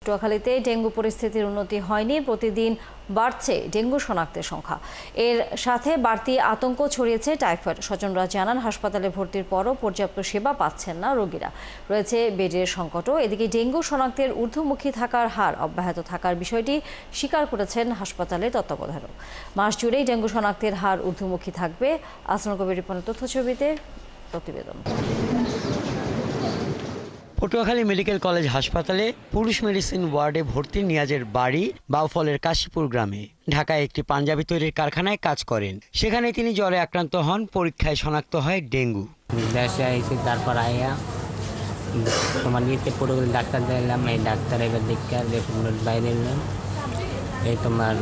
পটুয়াখালীতে dengue পরিস্থিতির উন্নতি হয়নি, প্রতিদিন বাড়ছে ডেঙ্গু শনাক্তের সংখ্যা। এর সাথে বাড়তি আতঙ্ক ছড়িয়েছে টাইফয়েড। স্বজনরা জানান, হাসপাতালে ভর্তির পরও পর্যাপ্ত সেবা পাচ্ছেন না রোগীরা, রয়েছে বেডের সংকটও। এদিকে ডেঙ্গু শনাক্তের ঊর্ধ্বমুখী থাকার হার অব্যাহত থাকার বিষয়টি স্বীকার করেছেন হাসপাতালের তত্ত্বাবধায়ক। মাস জুড়েই ডেঙ্গু শনাক্তের হার ঊর্ধ্বমুখী থাকবে। আসনুল কবির রিপনের তথ্যছবিতে প্রতিবেদন। পটুয়াখালী মেডিকেল কলেজ হাসপাতালে পুরুষ মেডিসিন ওয়ার্ডে ভর্তি নিয়াজের বাড়ি বাউফলের কাশীপুর গ্রামে। ঢাকায় একটি পাঞ্জাবি তৈরির কারখানায় কাজ করেন। সেখানে তিনি জ্বরে আক্রান্ত হন, পরীক্ষায় শনাক্ত হয় ডেঙ্গু। দেশে আইসি, তারপর আইয়া তোমার নিতে পটুয়াখালী ডাক্তার দিলাম। এই ডাক্তার এবার দেখে বাইরে এলাম, এই তোমার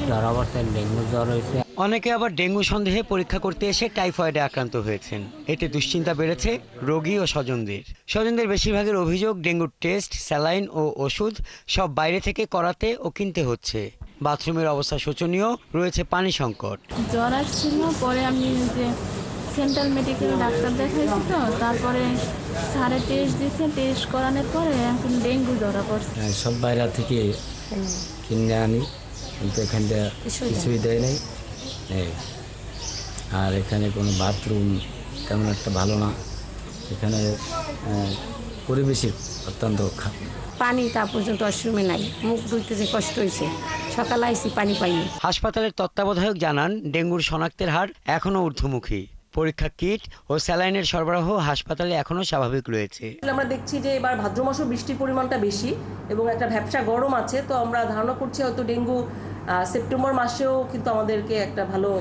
জ্বর অবস্থায় ডেঙ্গু জ্বর হয়েছে। অনেকে আবার ডেঙ্গু সন্দেহে পরীক্ষা করতে এসে টাইফয়েডে আক্রান্ত হয়েছেন। এতে দুশ্চিন্তা বেড়েছে রোগী ও স্বজনদের বেশিরভাগের অভিযোগ, ডেঙ্গুর টেস্ট, স্যালাইন ও ওষুধ সব বাইরে থেকে করাতে ও কিনতে হচ্ছে। বাথরুমের অবস্থা শোচনীয়, রয়েছে পানি সংকট। জ্বর আসছিল, পরে আমি যে সেন্ট্রাল মেডিকেল ডাক্তার দেখাইছি, তো তারপরে সাড়ে টেস্ট করানোর পরে এখন ডেঙ্গু ধরা পড়ছে। সব বাইরে থেকে কিনে আনি, কিন্তু এখানটা কিছুই দেয় নাই। আর এখানে কোনো বাথরুম তেমন একটা ভালো না। এখানে পরিবেশের অত্যন্ত পানি তা পর্যন্ত অশ্রমে নাই, মুখ ধুইতে যে কষ্ট হয়েছে। সকালে আইসি, পানি পাইনি। হাসপাতালের তত্ত্বাবধায়ক জানান, ডেঙ্গুর শনাক্তের হার এখনও ঊর্ধ্বমুখী। পরীক্ষা কিট ও স্যালাইনের সরবরাহ হাসপাতালে এখনও স্বাভাবিক রয়েছে। আমরা দেখছি যে এবার ভাদ্র মাসেও বৃষ্টির পরিমাণটা বেশি এবং একটা ভ্যাপসা গরম আছে, তো আমরা ধারণা করছি হয়তো ডেঙ্গু সেপ্টেম্বর মাসেও কিন্তু আমাদেরকে একটা ভালো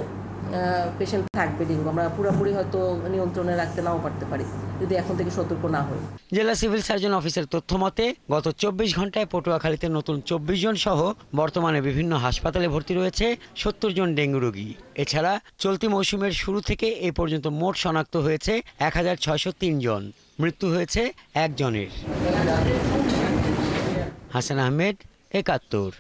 পেশেন্ট থাকবে। ডেঙ্গু আমরা পুরোপুরি হয়তো নিয়ন্ত্রণে রাখতে নাও পারতে পারি যদি এখন থেকে সতর্ক না হই। জেলা সিভিল সার্জন অফিসের তথ্য মতে গত 24 ঘন্টায় পটুয়াখালীতে নতুন 24 জন সহ বর্তমানে বিভিন্ন হাসপাতালে ভর্তি রয়েছে 70 জন ডেঙ্গু রোগী। এছাড়া চলতি মৌসুমের শুরু থেকে এ পর্যন্ত মোট শনাক্ত হয়েছে 1603 জন, মৃত্যু হয়েছে 1 জনের। হাসান আহমেদ, 71।